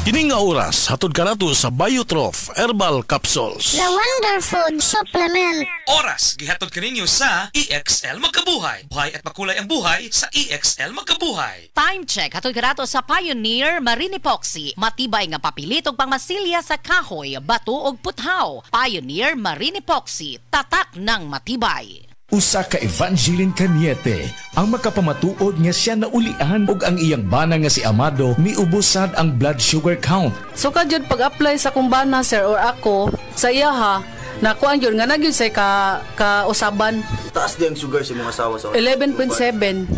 Kining nga oras, hatod ka nato sa Biotrof Herbal Capsules. The Wonder Food Supplement. Oras, gihatod ka ninyo sa EXL Magkabuhay. Buhay at makulay ang buhay sa EXL Magkabuhay. Time check, hatod ka nato sa Pioneer Marine Epoxy. Matibay nga papilitog pang masilya sa kahoy, bato ug puthaw. Pioneer Marine Epoxy, tatak ng matibay. Usa ka Evangeline Cañete ang makapamatuod nga siya naulian ug ang iyang bana nga si Amado miubusad ang blood sugar count. So kadyod pag-apply sa kumbana sir or ako sa iya ha, nakuan yun nga nagyud say ka usaban. Taas di ang sugar sa mga asawa sa 11.7.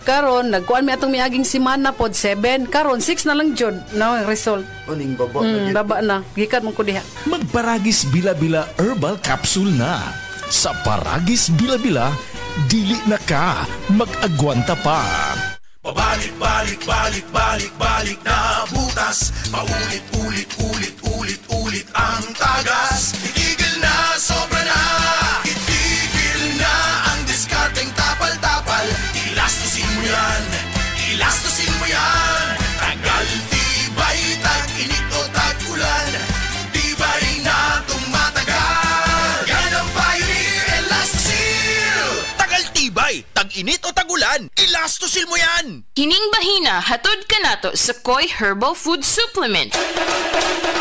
Karon nagkuan mi atong miaging semana pod 7, karon 6 na lang jud na ang result. Uning baba baba na. Gikan mo ko diha. Magparagis bila-bila herbal capsule na. Sa Paragis Bila-Bila, dili na ka mag-agwanta pa. Balik na butas. Paulit-ulit ang tagas. Itigil na, sobra na. Itigil na ang diskarteng tapal-tapal. Ilastusin mo yan. Tagal, tibay, tag-init o tag-ulan. Tibay na tumatagal. Yan ang Pioneer Elastosil. Tagal, tibay, tag-init o tag-ulan. Elastosil mo yan. Kining bahina, hatod ka nato sa Koi Herbal Food Supplement.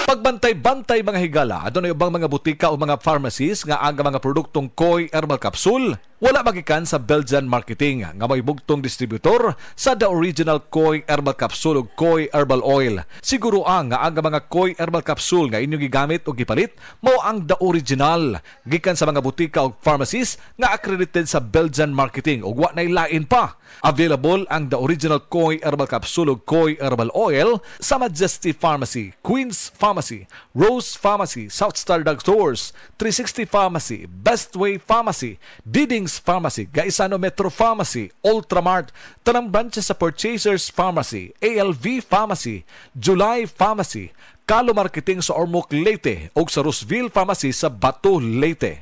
Pagbantay-bantay mga higala, adunay ubang mga butika o mga pharmacies nga aga mga produktong Koi Herbal Capsule. Wala magikan sa Belgian Marketing nga may bugtong distributor sa the original Koi Herbal Capsule o Koi Herbal Oil. Siguro ang nga aga mga Koi Herbal Capsule nga inyong gigamit o gipalit mao ang the original gikan sa mga butika o pharmacies nga accredited sa Belgian Marketing o wa nay lain pa. Available ang the original Koi Herbal Capsule o Koi Herbal Oil sa Majesty Pharmacy, Queen's Pharmacy, Rose Pharmacy, South Star Drug Stores, 360 Pharmacy, Bestway Pharmacy, Diding's Pharmacy, Gaisano Metro Pharmacy, Ultramart, tanang branches sa Purchasers Pharmacy, ALV Pharmacy, July Pharmacy, Kalo Marketing sa Ormoc, Leyte o sa Rooseville Pharmacy sa Bato, Leyte.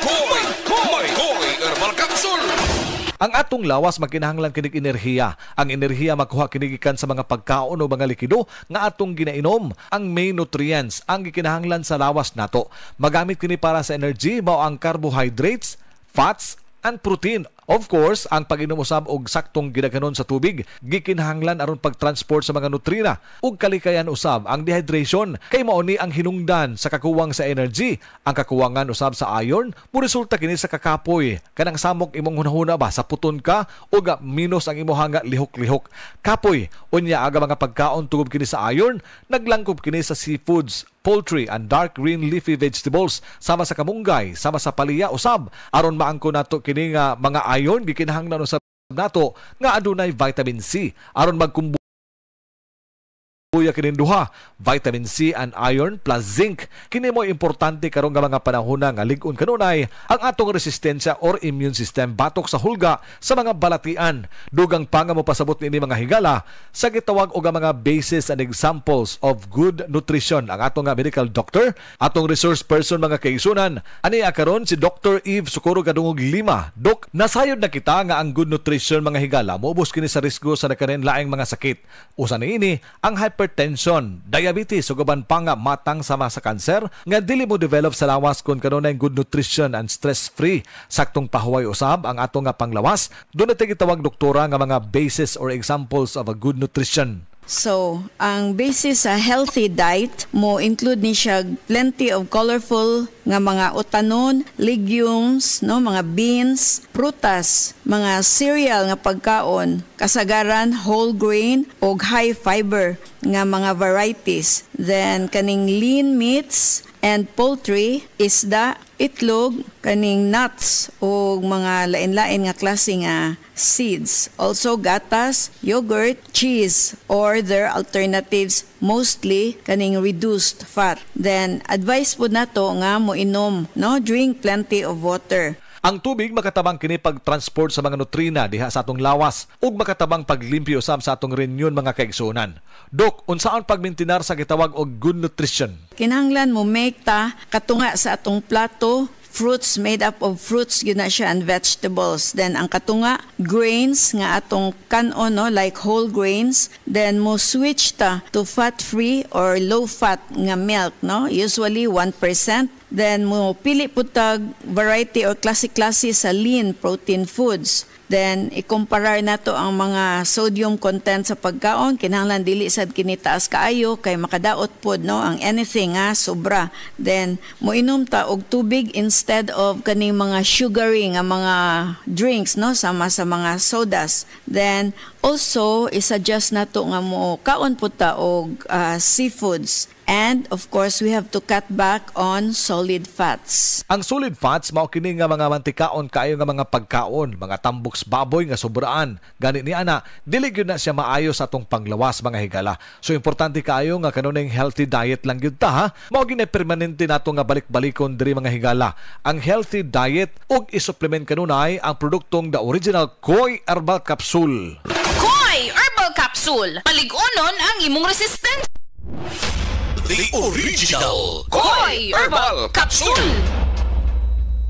Koi Herbal Capsule. Ang atong lawas magkinahanglan kinig enerhiya. Ang enerhiya makuha kinigikan sa mga pagkaon o mga likido nga atong ginainom. Ang main nutrients ang gikinahanglan sa lawas nato. Magamit kini para sa energy mao ang carbohydrates, fats, and protein. Of course, ang pag-inom usab og saktong gidaghanon sa tubig gikinahanglan aron pag-transport sa mga nutrina ug kalikayan usab ang dehydration kay mao ni ang hinungdan sa kakuwang sa energy. Ang kakuwangan usab sa iron resulta kini sa kakapoy kanang samok imong hunahuna ba sa puton ka ug minus ang imong lihok-lihok. Kapoy unya aga mga pagkaon tungod kini sa iron, naglangkob kini sa seafoods, poultry and dark green leafy vegetables sama sa kamunggay, sama sa palaya usab aron maangko nato kini nga mga iron gikinahanglan usab nato nga adunay vitamin C aron magkumbuya kini duha, vitamin C and iron plus zinc. Kini mo importante karon nga mga panahon nga lig-on kanunay ang atong resistensya or immune system batok sa hulga sa mga balatian. Dugang pa nga mo pasabot niini mga higala sa gitawag og mga basis and examples of good nutrition ang atong nga medical doctor, atong resource person mga kaigsunan. Ani karon si Dr. Eve Socorro Gadungog Lima. Dok, nasayod na kita nga ang good nutrition mga higala moubos kini sa risgo sa nakarenlaing mga sakit. Usa niini ang hypertension, diabetes ug uban pa nga matang sama sa kanser nga dili mo develop sa lawas kung kanunay good nutrition and stress-free. Saktong pahuway usab ang atong nga panglawas. Doon natin gitawag doktora nga mga basis or examples of a good nutrition. So, ang basis sa healthy diet mo include ni siya plenty of colorful nga mga utanon, legumes, no, mga beans, prutas, mga cereal nga pagkaon, kasagaran whole grain o high fiber nga mga varieties. Then kaning lean meats and poultry, isda, itlog, kaning nuts o mga lain-lain nga klase nga seeds. Also gatas, yogurt, cheese or their alternatives, mostly kaning reduced fat. Then advice po nato nga mo inom, no, drink plenty of water. Ang tubig makatabang kini pag-transport sa mga nutrina diha sa atong lawas ug makatabang paglimpyo usab sa atong renyon mga kaigsunan. Dok, unsaon pagmintinar sa gitawag og good nutrition? Kinahanglan mo make ta katunga sa atong plato fruits made up of fruits yun na siya and vegetables. Then ang katunga grains nga atong kanon no like whole grains. Then mo switch ta to fat-free or low-fat nga milk no. Usually 1%. Then mo pili pud tag variety or klase-klase sa lean protein foods. Then ikumparar nato ang mga sodium content sa pagkaon kinahanglan dili sad kini taas kaayo kay makadaot pod no ang anything nga sobra. Then moinom ta og tubig instead of kaning mga sugary nga mga drinks no sama sa mga sodas. Then also i-suggest nato nga mo kaon pud ta og seafoods. And of course, we have to cut back on solid fats. Ang solid fats mao kini nga mga mantikaon kaayo nga mga pagkaon, mga tamboks baboy nga sobraan. Gani ni ana, dili gyud na siya maayo sa atong panglawas mga higala. So importante kaayo nga kanunay healthy diet lang gyud ta ha. Mao gini permanente nato nga balik-balikon diri mga higala. Ang healthy diet ug i-supplement kanunay ang produktong the original Koi Herbal Capsule. Koi Herbal Capsule. Paligunon ang imong resistance. The original Koi Herbal Capsule.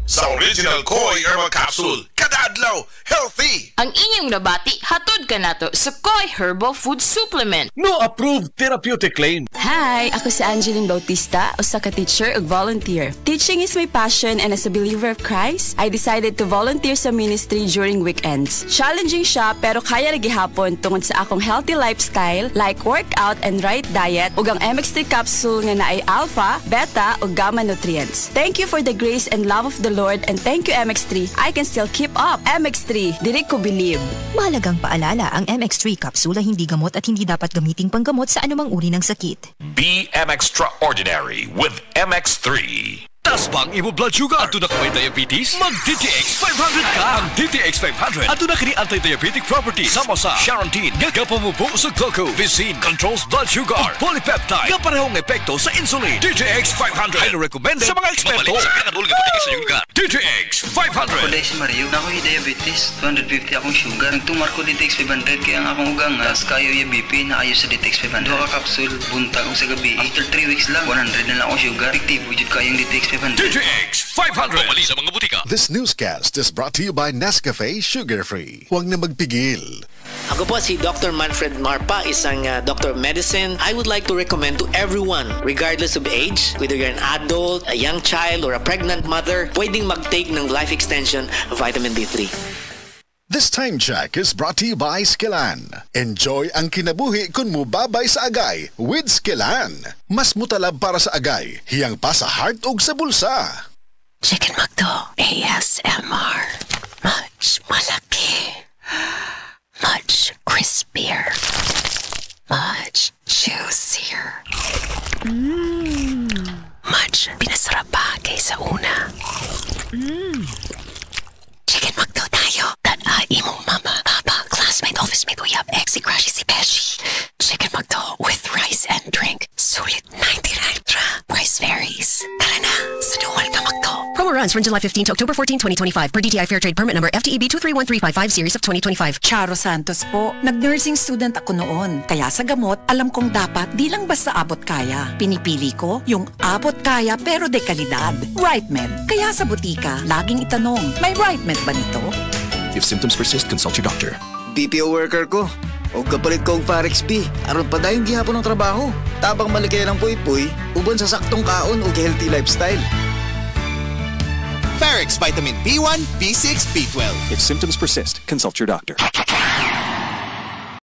Sa original Koi Herbal Capsule, kada adlaw healthy. Ang inyong nabati hatod ka nato sa Koi Herbal Food Supplement. No approved therapeutic claim. Hi, ako si Angeline Bautista, usa ka teacher ug volunteer. Teaching is my passion and as a believer of Christ, I decided to volunteer sa ministry during weekends. Challenging siya pero kaya ra gihapon tungod sa akong healthy lifestyle like workout and right diet ug ang MX3 capsule nga naay alpha, beta ug gamma nutrients. Thank you for the grace and love of the Lord and thank you MX3. I can still keep up. MX3, diri ko believe. Mahalagang paalala, ang MX3 capsule ay hindi gamot at hindi dapat gamiting panggamot sa anumang uri ng sakit. Be extraordinary with MX3. Tas bang imo blood sugar? Ato na kamay diabetes? Mag DTX 500 ka! Ang DTX 500 ato na kini anti-diabetic properties sama sa Charantine nga kapamupo sa glucose, Vicin controls blood sugar, o polypeptide nga parehong epekto sa insulin. DTX 500 ay recommended sa mga eksperto. DTX 500. Kuday si Mario, na ako'y diabetes, 250 akong sugar. Nagtumar ko DTX 500 kaya ang akong ugang as kayo yung BP na ayos sa DTX 500. Doha ka kapsul, buntag ko sa gabi. After 3 weeks lang, 100 na lang akong sugar. Aktibo jud kayong DTX 500. DTX 500. Pumali sa mga butika. This newscast is brought to you by Nescafe Sugar Free. Huwag na magpigil. Ako po si Dr. Manfred Marpa, isang Dr. Medicine. I would like to recommend to everyone, regardless of age, whether you're an adult, a young child, or a pregnant mother, pwedeng mag-take ng life extension vitamin D3. This time check is brought to you by Skillan. Enjoy ang kinabuhi kung mubabay sa agay with Skillan. Mas mutalab para sa agay, hiyang pa sa heart ug sa bulsa. Chicken McDo ASMR. Much malaki. Much crispier. Much juicier. Much pinasarap pa kaysa una. Chicken McDo tayo. Imong mama, papa, classmate, office mate, uyab, exi, crushy, si Beshi. Chicken McDo with rice and drink. Sulit 99 tra. Price varies. Tara na, sa duwal ka McDo. Promo runs from July 15 to October 14, 2025 per DTI Fair Trade Permit number FTEB 231355 series of 2025. Charo Santos po. Nag-nursing student ako noon. Kaya sa gamot, alam kong dapat di lang basta abot kaya. Pinipili ko yung abot kaya pero de kalidad. RightMed. Kaya sa butika, laging itanong, may RightMed ba nito? If symptoms persist, consult your doctor. BPO worker ko. O kapalit ko og Parex P. Aron pa dayong gihapon ng trabaho. Tabang malikay ng puy-puy, uban sa saktong kaon o healthy lifestyle. Parex Vitamin B1, B6, B12. If symptoms persist, consult your doctor.